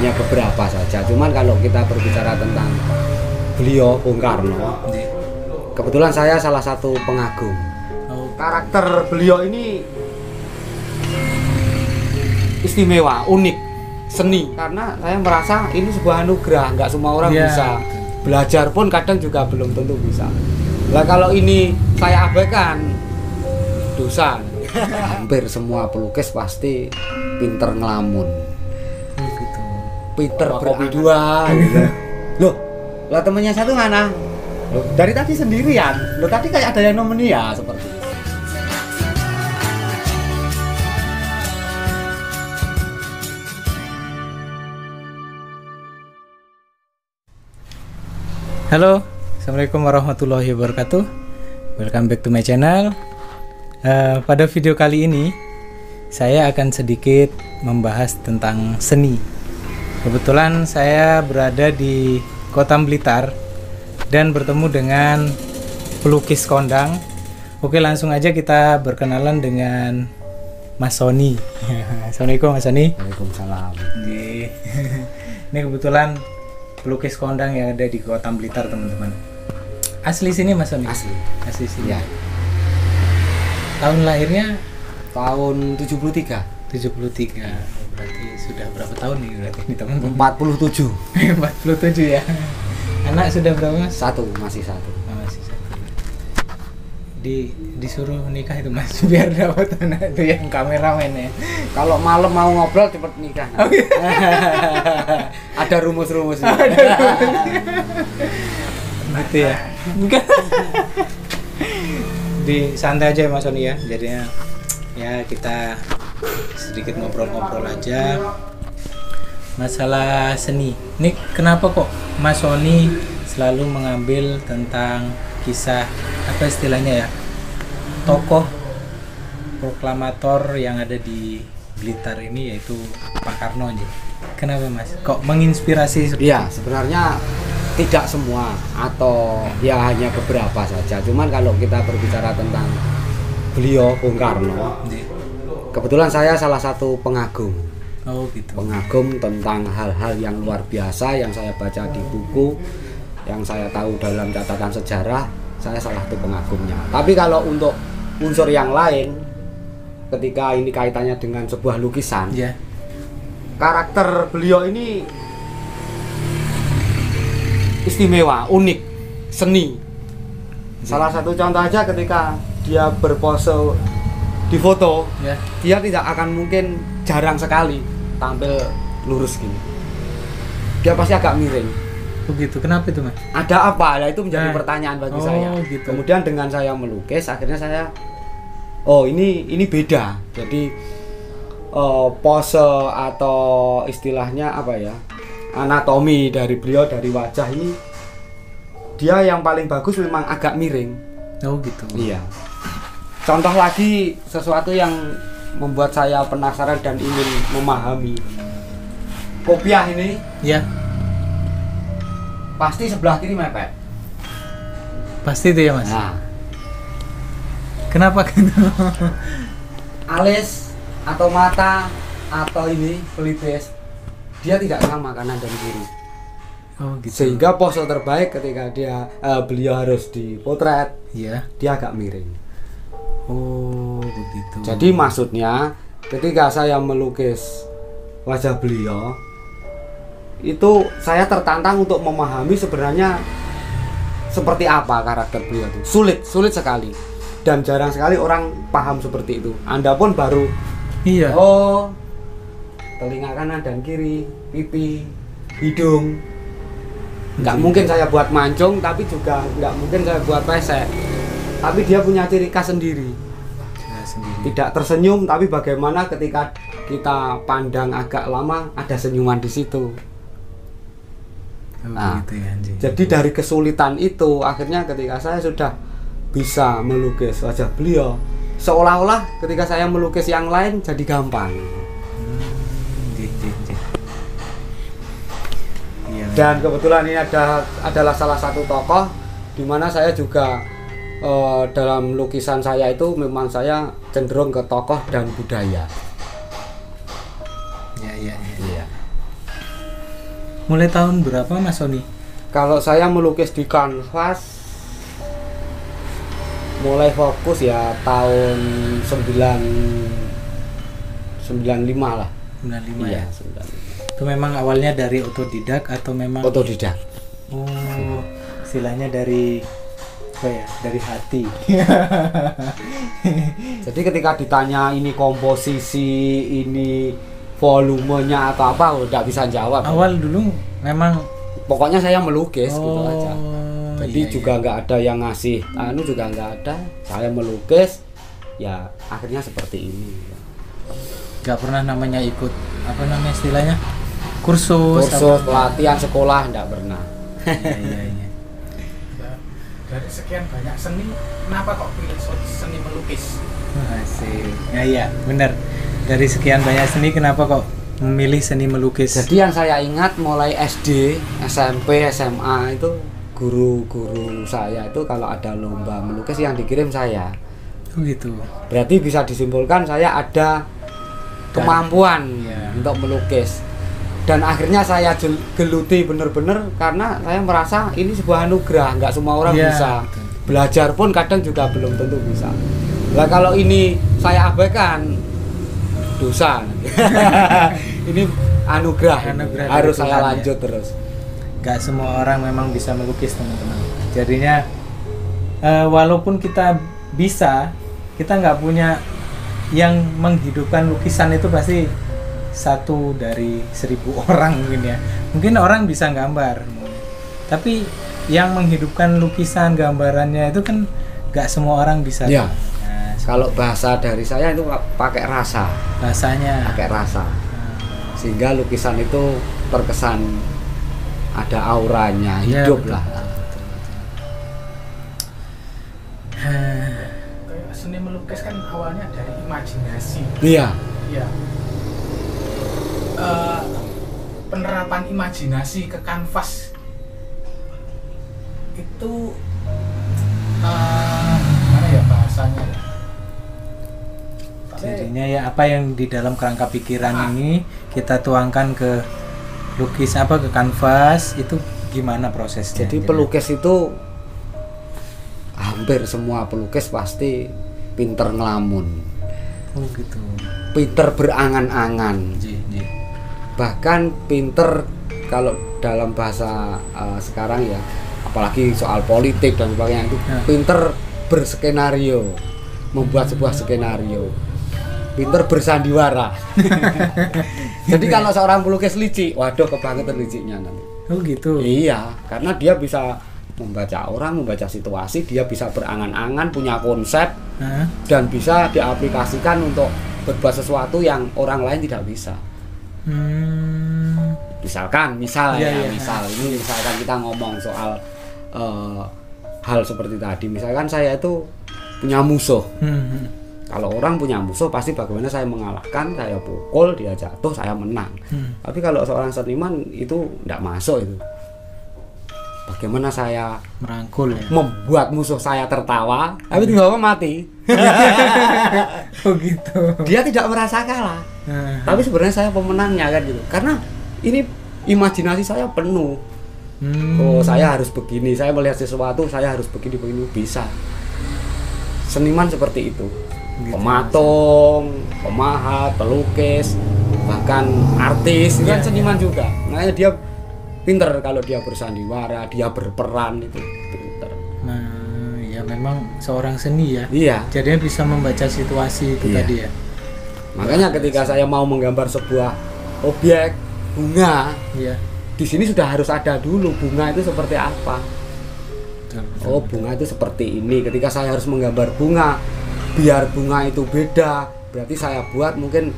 hanya beberapa saja. Cuman kalau kita berbicara tentang beliau Bung Karno, kebetulan saya salah satu pengagum. Karakter beliau ini istimewa, unik, seni, karena saya merasa ini sebuah anugerah, nggak semua orang bisa. Belajar pun kadang juga belum tentu bisa. Lah kalau ini saya abaikan, dosa. Hampir semua pelukis pasti pinter ngelamun, pinter kopi dua gitu. Loh, lah temennya satu mana? Loh, dari tadi sendirian. Loh, tadi kayak ada yang nemenin ya, seperti itu. Halo, assalamualaikum warahmatullahi wabarakatuh. Welcome back to my channel. Pada video kali ini saya akan sedikit membahas tentang seni. Kebetulan saya berada di Kota Blitar dan bertemu dengan pelukis kondang. Oke, langsung aja kita berkenalan dengan Mas Sony. Assalamualaikum Mas Sony. Waalaikumsalam. Ini kebetulan pelukis kondang yang ada di Kota Blitar, teman-teman. Asli sini Mas Sony? Asli sini. Ya. Tahun lahirnya Tahun 73. 73. Berarti sudah berapa tahun nih berarti ini, teman-teman? 47. 47 ya. Anak sudah berapa Mas? Masih satu. Oh, masih satu. Disuruh nikah itu Mas biar dapat anak itu yang kameramen ya. Kalau malam mau ngobrol cepet nikah. Oh, iya. Ada rumus-rumus. Gitu ya. Di santai aja ya Mas Sony ya. Jadinya ya kita sedikit ngobrol-ngobrol aja masalah seni. Ini kenapa kok Mas Sony selalu mengambil tentang kisah, apa istilahnya ya, tokoh proklamator yang ada di Blitar ini, yaitu Pak Karno aja. Kenapa Mas? Kok menginspirasi? Iya, sebenarnya tidak semua atau ya hanya beberapa saja. Cuman kalau kita berbicara tentang beliau Bung Karno, kebetulan saya salah satu pengagum. Oh gitu. Pengagum tentang hal-hal yang luar biasa yang saya baca di buku, yang saya tahu dalam catatan sejarah, saya salah satu pengagumnya. Tapi kalau untuk unsur yang lain, ketika ini kaitannya dengan sebuah lukisan, karakter beliau ini istimewa, unik, seni. Salah satu contoh aja ketika dia berpose di foto, dia tidak akan mungkin, jarang sekali tampil lurus gini. Dia pasti agak miring. Begitu. Kenapa itu Mas? Ada apa? Nah, itu menjadi pertanyaan bagi saya. Gitu. Kemudian dengan saya melukis, akhirnya saya, oh ini beda. Jadi pose atau istilahnya apa ya, anatomi dari beliau, dari wajah ini, dia yang paling bagus memang agak miring. Oh gitu. Iya. Contoh lagi sesuatu yang membuat saya penasaran dan ingin memahami. Kopiah ini, pasti sebelah kiri mepet. Pasti itu ya Mas. Nah, kenapa gitu? alis atau mata atau ini pelipis, dia tidak sama kanan dan kiri. Oh gitu. Sehingga pose terbaik ketika beliau harus dipotret, dia agak miring. Oh begitu. Jadi maksudnya ketika saya melukis wajah beliau, itu saya tertantang untuk memahami sebenarnya seperti apa karakter beliau itu. Sulit sekali, dan jarang sekali orang paham seperti itu. Anda pun baru oh, telinga kanan dan kiri, pipi, hidung. Nggak mungkin saya buat mancung, tapi juga nggak mungkin saya buat pesek. Tapi dia punya ciri khas sendiri. Tidak tersenyum, tapi bagaimana ketika kita pandang agak lama, ada senyuman di situ. Nah, gitu ya, jadi dari kesulitan itu, akhirnya ketika saya sudah bisa melukis wajah beliau, seolah-olah ketika saya melukis yang lain jadi gampang. Dan kebetulan ini adalah salah satu tokoh di mana saya juga dalam lukisan saya itu memang saya cenderung ke tokoh dan budaya. Iya. Mulai tahun berapa Mas Sony? Kalau saya melukis di kanvas mulai fokus ya tahun 95 lah. 95 Iya, ya. 95. Itu memang awalnya dari otodidak atau memang Otodidak. Oh, istilahnya dari apa ya? Dari hati. Jadi ketika ditanya ini komposisi, ini volumenya atau apa, udah bisa jawab. Awal dulu memang Pokoknya saya melukis gitu oh, aja. Jadi iya, juga nggak ada yang ngasih, juga nggak ada. Saya melukis, ya akhirnya seperti ini. nggak pernah namanya ikut apa namanya istilahnya kursus apa? Pelatihan sekolah nggak pernah. Iya. Dari sekian banyak seni, kenapa kok pilih seni melukis? Asik. Ya iya, benar. Dari sekian banyak seni kenapa kok memilih seni melukis? Jadi yang saya ingat mulai SD, SMP, SMA itu guru-guru saya itu kalau ada lomba melukis yang dikirim saya. Oh gitu. Berarti bisa disimpulkan saya ada kemampuan Iya. untuk melukis. Dan akhirnya saya geluti bener-bener karena saya merasa ini sebuah anugerah, nggak semua orang Iya, bisa. betul. Belajar pun kadang juga belum tentu bisa. Lah kalau ini saya abaikan, dosa. Ini anugerah, Anugerah harus dari saya Tuhan, lanjut terus. Gak semua orang memang bisa melukis teman-teman. Jadinya walaupun kita bisa, kita nggak punya yang menghidupkan lukisan itu pasti 1 dari 1000 orang mungkin ya. Mungkin orang bisa gambar, tapi yang menghidupkan lukisan gambarannya itu kan nggak semua orang bisa. Ya. Nah, Kalau bahasa dari saya itu pakai rasa, rasanya. pakai rasa. Sehingga lukisan itu terkesan ada auranya, Ya, hidup betul. lah. Kayak seni melukis kan awalnya dari imajinasi. Iya. Iya. Penerapan imajinasi ke kanvas itu gimana ya bahasanya? Jadinya ya apa yang di dalam kerangka pikiran ini kita tuangkan ke lukis ke kanvas itu gimana prosesnya? Jadi pelukis itu hampir semua pelukis pasti pinter ngelamun, Oh gitu. pinter berangan-angan, Ji. bahkan pinter kalau dalam bahasa sekarang ya, apalagi soal politik dan sebagainya itu pinter berskenario, membuat sebuah skenario, pinter bersandiwara. Jadi kalau seorang pelukis licik, waduh kebangetan liciknya nanti. Oh gitu. Iya, karena dia bisa membaca orang, membaca situasi, dia bisa berangan-angan, punya konsep, Hah? dan bisa diaplikasikan untuk berbuat sesuatu yang orang lain tidak bisa. Misalkan, misalkan kita ngomong soal hal seperti tadi. Misalkan saya itu punya musuh. Kalau orang punya musuh pasti bagaimana saya mengalahkan, saya pukul, dia jatuh, saya menang. Tapi kalau seorang seniman itu tidak masuk itu. Bagaimana saya Merangkul ya. membuat musuh saya tertawa, tapi tiba-tiba mati. Oh gitu. Dia tidak merasa kalah. Tapi sebenarnya saya pemenangnya kan gitu. Karena ini imajinasi saya penuh. Oh, saya harus begini, saya melihat sesuatu, saya harus begini bisa. Seniman seperti itu. Gitu, Pematung, pemahat, pelukis, bahkan artis itu kan seniman juga. Makanya dia pinter kalau dia bersandiwara, dia berperan itu pinter. Nah, ya memang seorang seni ya. Iya. Jadinya bisa membaca situasi itu Iya. tadi ya. Makanya ketika saya mau menggambar sebuah objek bunga, Iya. di sini sudah harus ada dulu bunga itu seperti apa. Betul. Oh, bunga itu seperti ini. Ketika saya harus menggambar bunga, biar bunga itu beda, berarti saya buat mungkin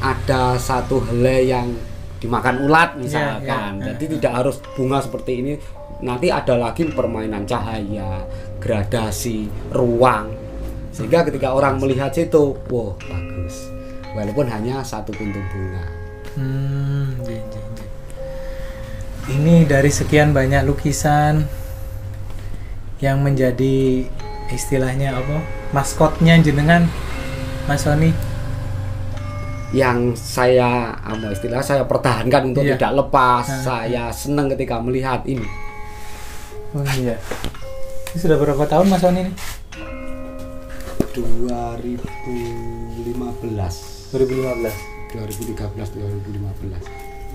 ada satu helai yang dimakan ulat misalkan. Iya. Jadi tidak harus bunga seperti ini. Nanti ada lagi permainan cahaya, gradasi, ruang. Sehingga ketika orang melihat situ, wow, bagus. Walaupun hanya satu kuntum bunga. Iya. Ini dari sekian banyak lukisan yang menjadi istilahnya apa? Maskotnya jenengan Mas Sony. yang saya istilah saya pertahankan untuk Iya. tidak lepas. Saya senang ketika melihat ini. Oh iya. Ini sudah berapa tahun Mas Sony ini? 2015. 2015. 2015.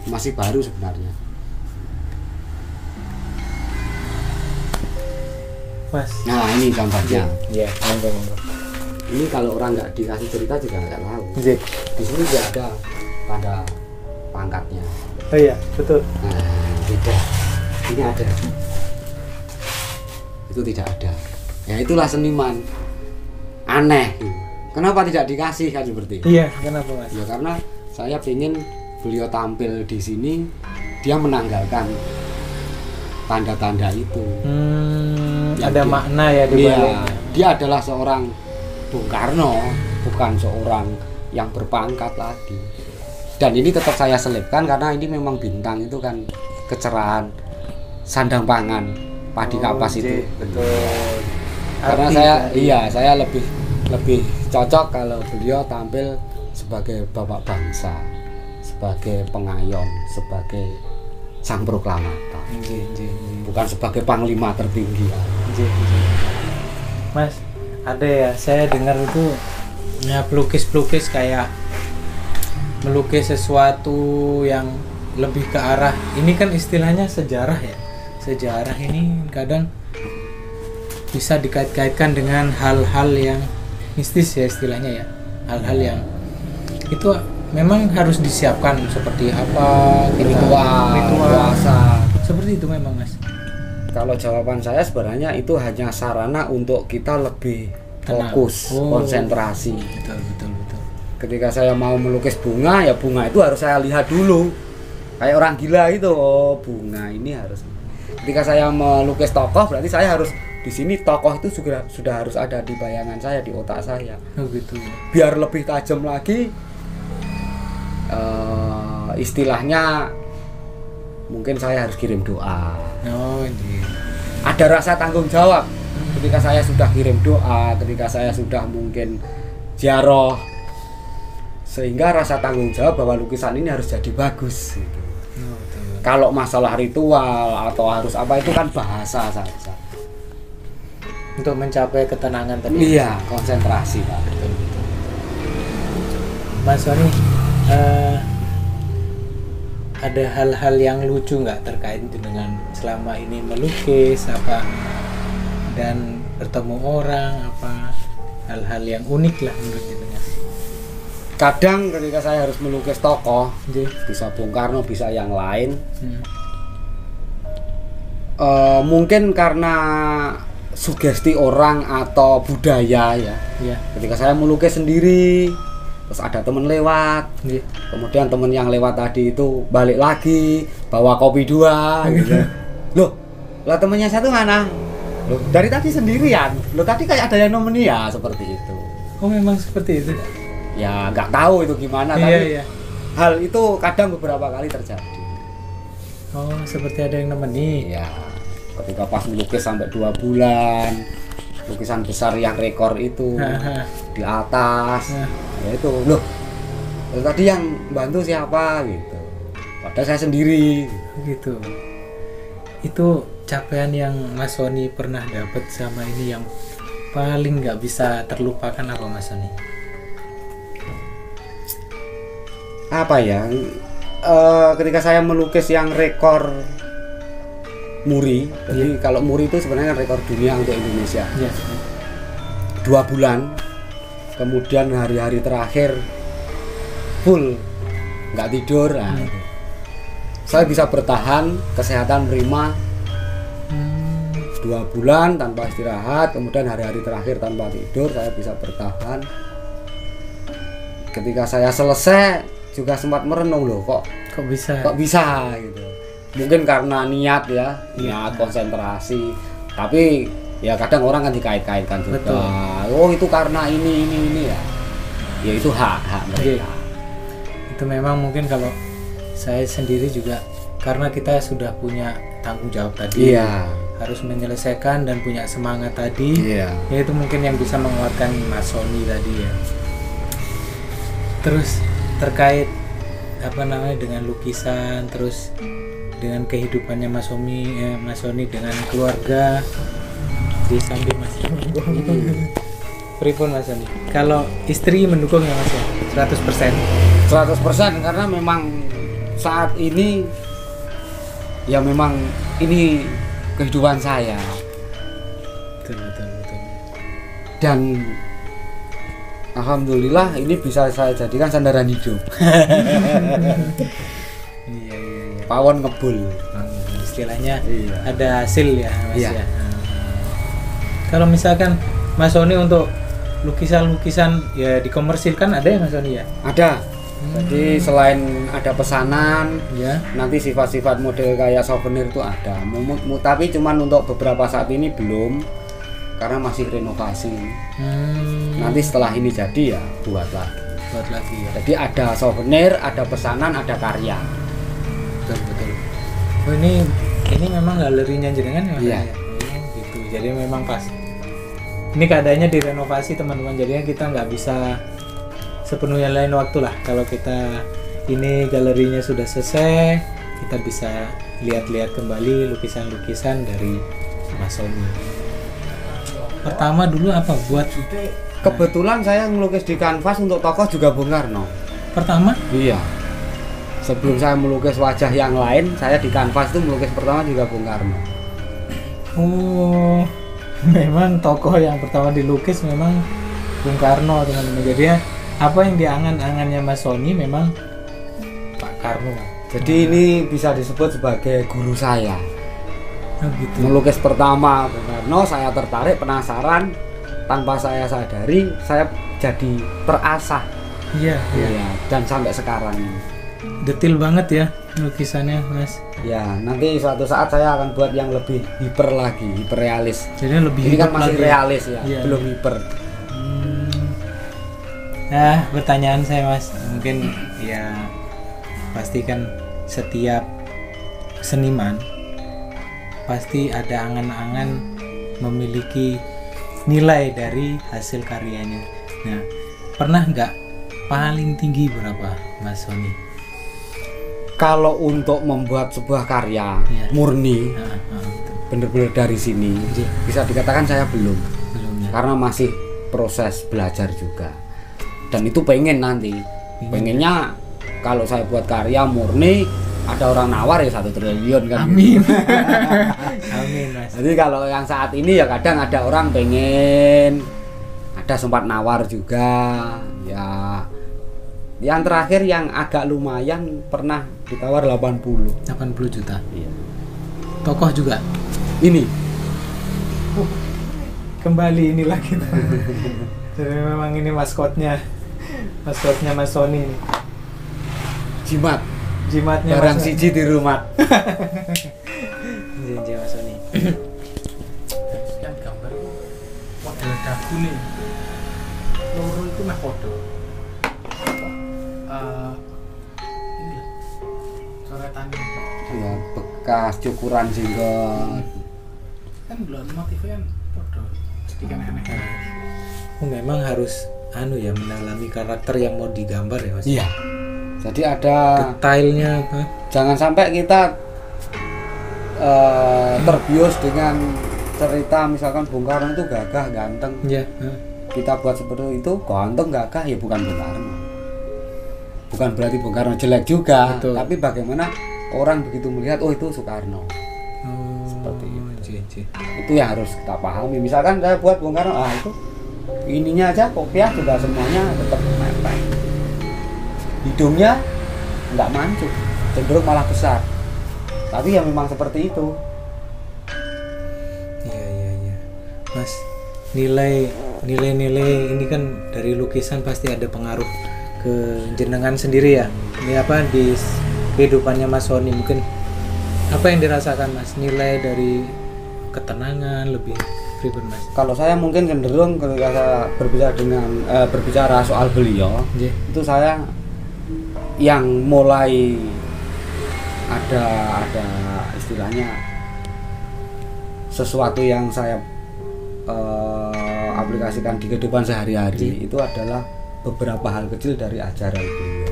Masih baru sebenarnya. Mas. Nah, ini contohnya. Iya, monggo. Ini kalau orang nggak dikasih cerita juga nggak tahu. Iya. Di sini tidak ada tanda pangkatnya. Oh iya, betul. Nah, tidak. Ini ada. Itu tidak ada. Ya itulah seniman. Aneh. Kenapa tidak dikasih kan seperti itu? Iya, kenapa Mas? Ya karena saya ingin beliau tampil di sini, dia menanggalkan tanda-tanda itu. Ya, Ada dia- makna ya di Iya, baliknya. dia adalah seorang Bung Karno, bukan seorang yang berpangkat lagi. Dan ini tetap saya selipkan karena ini memang bintang itu kan kecerahan sandang pangan padi kapas itu. Betul. Karena Arti saya dari- saya lebih cocok kalau beliau tampil sebagai bapak bangsa, sebagai pengayom, sebagai sang proklamator, bukan sebagai panglima tertinggi. Mas, ada ya, saya dengar itu ya pelukis-pelukis kayak melukis sesuatu yang lebih ke arah ini kan istilahnya sejarah ya. Sejarah ini kadang bisa dikait-kaitkan dengan hal-hal yang mistis ya istilahnya ya. Hal-hal yang itu memang harus disiapkan seperti apa Ritual, puasa. seperti itu memang Mas. Kalau jawaban saya sebenarnya itu hanya sarana untuk kita lebih Tenang. fokus, Oh. konsentrasi. Betul. Ketika saya mau melukis bunga, ya bunga itu harus saya lihat dulu. Kayak orang gila itu, oh bunga ini harus. Ketika saya melukis tokoh, berarti saya harus di sini tokoh itu sudah harus ada di bayangan saya, di otak saya. Oh gitu. Biar lebih tajam lagi, istilahnya mungkin saya harus kirim doa. Oh ini. Ada rasa tanggung jawab ketika saya sudah kirim doa, ketika saya sudah mungkin ziarah, sehingga rasa tanggung jawab bahwa lukisan ini harus jadi bagus gitu. Oh, betul. Kalau masalah ritual atau harus apa itu kan bahasa saja. Untuk mencapai ketenangan tadi. Iya, konsentrasi Pak. Betul. Mas Sony, ada hal-hal yang lucu nggak terkait dengan selama ini melukis apa dan bertemu orang apa hal-hal yang unik lah menurut jenengan? Kadang ketika saya harus melukis tokoh, Nggih. bisa Bung Karno, bisa yang lain, Hmm. mungkin karena sugesti orang atau budaya ya. Iya. Ketika saya melukis sendiri, terus ada temen lewat, Nggih. kemudian temen yang lewat tadi itu balik lagi bawa kopi 2 gitu. Loh, lah temennya satu mana? Loh, dari tadi sendirian. Loh, tadi kayak ada yang nemeni ya, seperti itu. Oh memang seperti itu. Ya nggak tahu itu gimana, Iya, tapi iya. hal itu kadang beberapa kali terjadi. Oh seperti ada yang nemeni. Ya, ketika pas melukis sampai 2 bulan, lukisan besar yang rekor itu di atas, Nah. ya itu loh. Tadi yang bantu siapa gitu? Padahal saya sendiri. Gitu. Itu capaian yang Mas Sony pernah dapat sama ini yang paling nggak bisa terlupakan apa Mas Sony? Apa ya? Ketika saya melukis yang rekor Muri, jadi kalau Muri itu sebenarnya rekor dunia untuk Indonesia. Iya. 2 bulan, kemudian hari-hari terakhir full nggak tidur. Nah, itu. Saya bisa bertahan, kesehatan prima, 2 bulan tanpa istirahat, kemudian hari-hari terakhir tanpa tidur saya bisa bertahan. Ketika saya selesai juga sempat merenung, loh Kok bisa? kok bisa gitu. Mungkin karena niat ya, niat konsentrasi. Tapi ya kadang orang kan dikait-kaitkan juga. Betul. Oh itu karena ini ya. Ya itu hak mereka. Itu memang mungkin kalau saya sendiri juga karena kita sudah punya tanggung jawab tadi, Iya. harus menyelesaikan dan punya semangat tadi. Iya. Ya itu mungkin yang bisa menguatkan Mas Sony tadi ya. Terus terkait apa namanya dengan lukisan, terus dengan kehidupannya Mas Sony dengan keluarga di samping Mas. Pripun Mas Sony? Kalau istri mendukung ya Mas ya? 100%. 100% karena memang saat ini ya memang ini kehidupan saya. Betul. Dan alhamdulillah ini bisa saya jadikan sandaran hidup. Iya. Pawon ngebul. Istilahnya Iya. ada hasil ya Mas Iya. ya. Kalau misalkan Mas Sony untuk lukisan-lukisan ya dikomersilkan ada ya Mas Sony ya? Ada. Jadi selain ada pesanan, Ya. nanti sifat-sifat model kayak souvenir itu ada. Tapi cuman untuk beberapa saat ini belum, karena masih renovasi. Nanti setelah ini jadi ya buat lagi. ya. Jadi ada souvenir, ada pesanan, ada karya. Betul. Oh ini memang galerinya jenengan ya Mas? Iya. Oh, gitu. Jadi memang pas. Ini keadaannya direnovasi teman-teman. Jadinya kita nggak bisa sepenuhnya lain waktu lah. Kalau kita ini galerinya sudah selesai, kita bisa lihat-lihat kembali lukisan-lukisan dari Mas Sony. Pertama dulu apa buat? Kebetulan saya ngelukis di kanvas untuk tokoh juga Bung Karno. Pertama? Iya. Sebelum saya melukis wajah yang lain, saya di kanvas itu melukis pertama juga Bung Karno. Oh, memang tokoh yang pertama dilukis memang Bung Karno teman-teman. Jadi apa yang diangan-angannya Mas Sony memang Pak Karno. Jadi ini bisa disebut sebagai guru saya. Oh, gitu. Melukis pertama Bung Karno, saya tertarik, penasaran, tanpa saya sadari saya jadi terasah. Iya. Iya, dan sampai sekarang ini. Detil banget ya lukisannya Mas. Ya, nanti suatu saat saya akan buat yang lebih hiper lagi, hiperrealis. Jadi lebih Ini kan hidup masih lagi. realis ya, Iya. belum hiper. Nah, pertanyaan saya Mas, mungkin ya pasti kan setiap seniman pasti ada angan-angan memiliki nilai dari hasil karyanya. Nah, pernah nggak paling tinggi berapa Mas Sony? Kalau untuk membuat sebuah karya Iya. murni, Betul. bener-bener dari sini, Iya. bisa dikatakan saya belum, Belum ya? karena masih proses belajar juga. Dan itu pengen nanti, pengennya kalau saya buat karya murni, ada orang nawar ya 1 triliun kan. Amin. gitu. Amin Mas. Jadi kalau yang saat ini ya kadang ada orang pengen, ada sempat nawar juga, ya. Yang terakhir yang agak lumayan pernah ditawar 80. 80 juta. Iya. Tokoh juga. Ini Kembali ini lagi. Jadi memang ini maskotnya Mas Sony ini. jimat, Jimatnya barang Mas Sony. siji di rumah. Janji Mas Sony. Sekian gambar itu model dagu nih. Loro itu mah podo. Ini lah, coretan Ya, bekas cukuran jenggot. kan belum motifnya kan podo. Jadi kan aneh. Oh, memang harus ya mendalami karakter yang mau digambar ya Mas. Iya. Jadi ada, Detailnya apa? jangan sampai kita terbius dengan cerita misalkan Bung Karno itu gagah, ganteng. Ya. Kita buat seperti itu, ganteng gagah ya bukan Bung Karno. Bukan berarti Bung Karno jelek juga, Betul. tapi bagaimana orang begitu melihat, oh itu Soekarno. Oh, Seperti itu. Ji. Itu yang harus kita pahami. Misalkan saya buat Bung Karno, itu ininya aja kopiah juga semuanya tetap mepet. Hidungnya nggak mancung, cenderung malah besar. Tapi ya memang seperti itu. Iya. Mas, nilai-nilai ini kan dari lukisan pasti ada pengaruh ke jenengan sendiri ya. Ini apa di kehidupannya Mas Sony, mungkin apa yang dirasakan Mas? Nilai dari ketenangan lebih pribadi Mas. Kalau saya mungkin cenderung ketika saya berbicara soal beliau, Iya. itu saya yang mulai ada istilahnya sesuatu yang saya aplikasikan di kehidupan sehari-hari, itu adalah beberapa hal kecil dari ajaran beliau.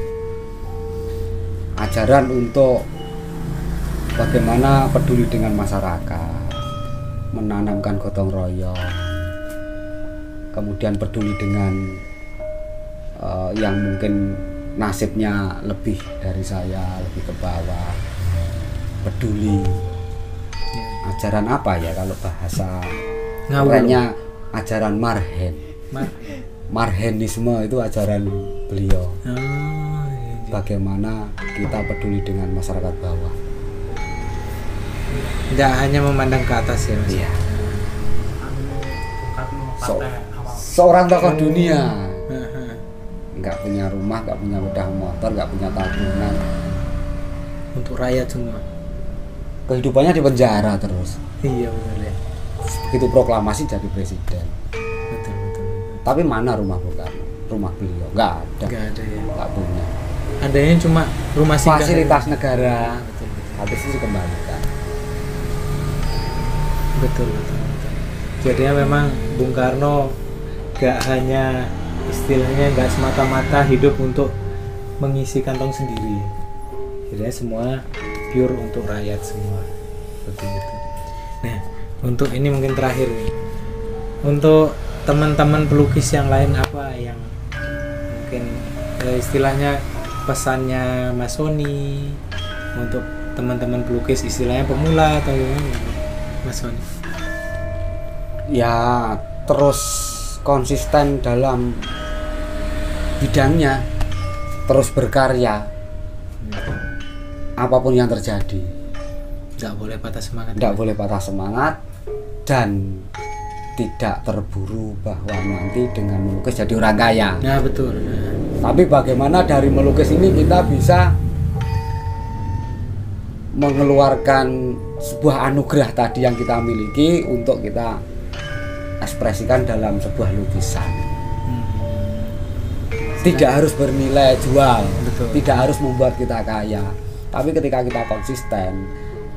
ajaran untuk bagaimana peduli dengan masyarakat, menanamkan gotong royong, kemudian peduli dengan yang mungkin nasibnya lebih dari saya, lebih ke bawah, peduli. Ajaran apa ya kalau bahasa kerennya, ajaran marhen. Marhenisme itu ajaran beliau. Bagaimana kita peduli dengan masyarakat bawah. Tidak hanya memandang ke atas ya Mas. Iya. Seorang tokoh dunia, nggak punya rumah, nggak punya sepeda motor, nggak punya tabungan, Untuk rakyat semua. kehidupannya di penjara terus. Iya benar ya. Begitu proklamasi jadi presiden. Betul. Tapi mana rumah Bung Karno? Rumah beliau nggak ada. Nggak ada ya. Nggak punya. Adanya cuma rumah singgah. Fasilitas negara. Betul. Habis itu dikembalikan. Betul. Jadinya memang Bung Karno gak hanya istilahnya gak semata-mata hidup untuk mengisi kantong sendiri. Jadi semua pure untuk rakyat semua. Betul. Nah, untuk ini mungkin terakhir nih. Untuk teman-teman pelukis yang lain apa yang mungkin istilahnya pesannya Mas Sony untuk teman-teman pelukis istilahnya pemula atau gimana Mas Sony? Ya terus konsisten dalam bidangnya, terus berkarya apapun yang terjadi. Nggak boleh patah semangat. Tidak boleh patah semangat dan tidak terburu bahwa nanti dengan melukis jadi orang kaya. Nah betul. Tapi bagaimana dari melukis ini kita bisa mengeluarkan sebuah anugerah tadi yang kita miliki untuk kita ekspresikan dalam sebuah lukisan. Tidak harus bernilai jual, Betul. tidak harus membuat kita kaya. Tapi ketika kita konsisten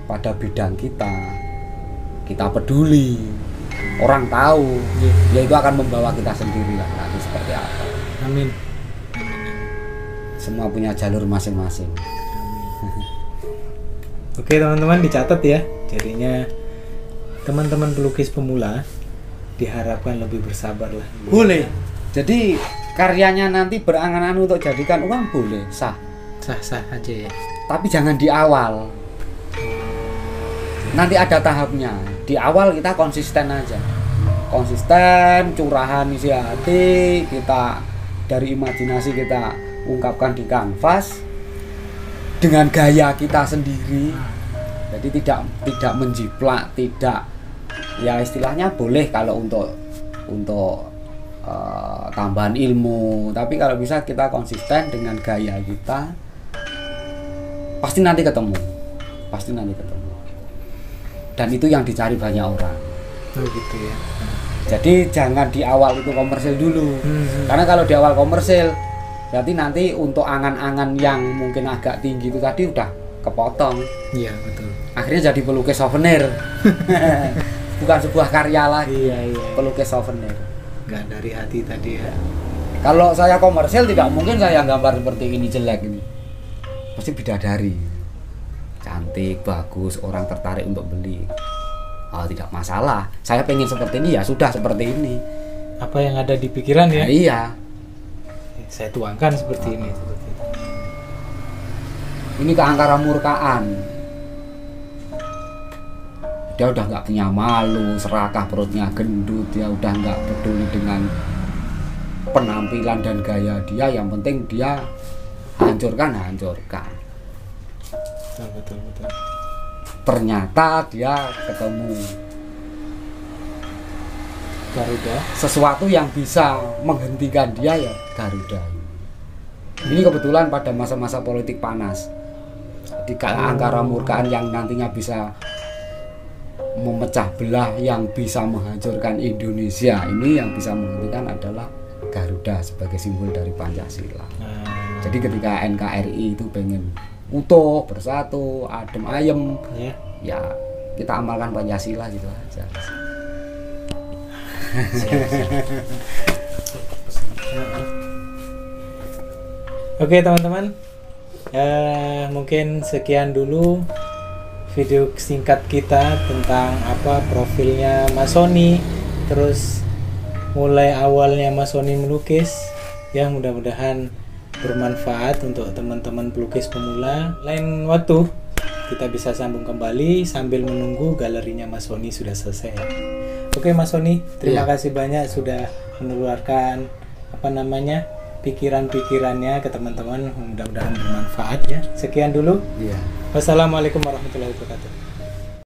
pada bidang kita peduli, orang tahu, ya itu akan membawa kita sendiri lah nanti seperti apa. Amin. Semua punya jalur masing-masing. Oke teman-teman, dicatat ya. Jadinya teman-teman pelukis pemula diharapkan lebih bersabar lah. Boleh. Jadi karyanya nanti berangan-angan untuk jadikan uang boleh, sah. Sah-sah aja ya. Tapi jangan di awal. Nanti ada tahapnya. Di awal kita konsisten aja. Konsisten, curahan isi hati, kita dari imajinasi kita ungkapkan di kanvas dengan gaya kita sendiri. Jadi tidak menjiplak, tidak, ya istilahnya boleh kalau untuk tambahan ilmu, tapi kalau bisa kita konsisten dengan gaya kita, pasti nanti ketemu, dan itu yang dicari banyak orang. Oh gitu ya. Jadi jangan di awal itu komersil dulu, karena kalau di awal komersil berarti nanti untuk angan-angan yang mungkin agak tinggi itu tadi udah kepotong. Iya betul. Akhirnya jadi pelukis souvenir. Bukan sebuah karya lagi. Iya. Pelukis souvenir. Nggak dari hati tadi ya. Kalau saya komersil tidak mungkin saya gambar seperti ini jelek ini. Pasti bidadari. Cantik, bagus, orang tertarik untuk beli. Oh, tidak masalah. Saya pengen seperti ini ya sudah seperti ini. Apa yang ada di pikiran ya? Nah, iya. Saya tuangkan seperti ini. Ini keangkara murkaan. Dia udah nggak punya malu, serakah, perutnya gendut, dia udah nggak peduli dengan penampilan dan gaya dia, yang penting dia hancurkan. Betul. Ternyata dia ketemu Garuda. sesuatu yang bisa menghentikan dia, ya Garuda. Ini kebetulan pada masa-masa politik panas, di keangkara murkaan yang nantinya bisa memecah belah, yang bisa menghancurkan Indonesia, ini yang bisa menghentikan adalah Garuda sebagai simbol dari Pancasila. Jadi ketika NKRI itu pengen utuh, bersatu, adem ayem, ya kita amalkan Pancasila gitu aja. Oke teman-teman, Mungkin sekian dulu video singkat kita tentang apa profilnya Mas Sony, terus mulai awalnya Mas Sony melukis. Ya, mudah-mudahan bermanfaat untuk teman-teman pelukis pemula. Lain waktu kita bisa sambung kembali sambil menunggu galerinya Mas Sony sudah selesai. Oke Mas Sony, terima kasih banyak sudah menularkan pikiran-pikirannya ke teman-teman, mudah-mudahan bermanfaat ya. Sekian dulu. Iya. Wassalamualaikum warahmatullahi wabarakatuh.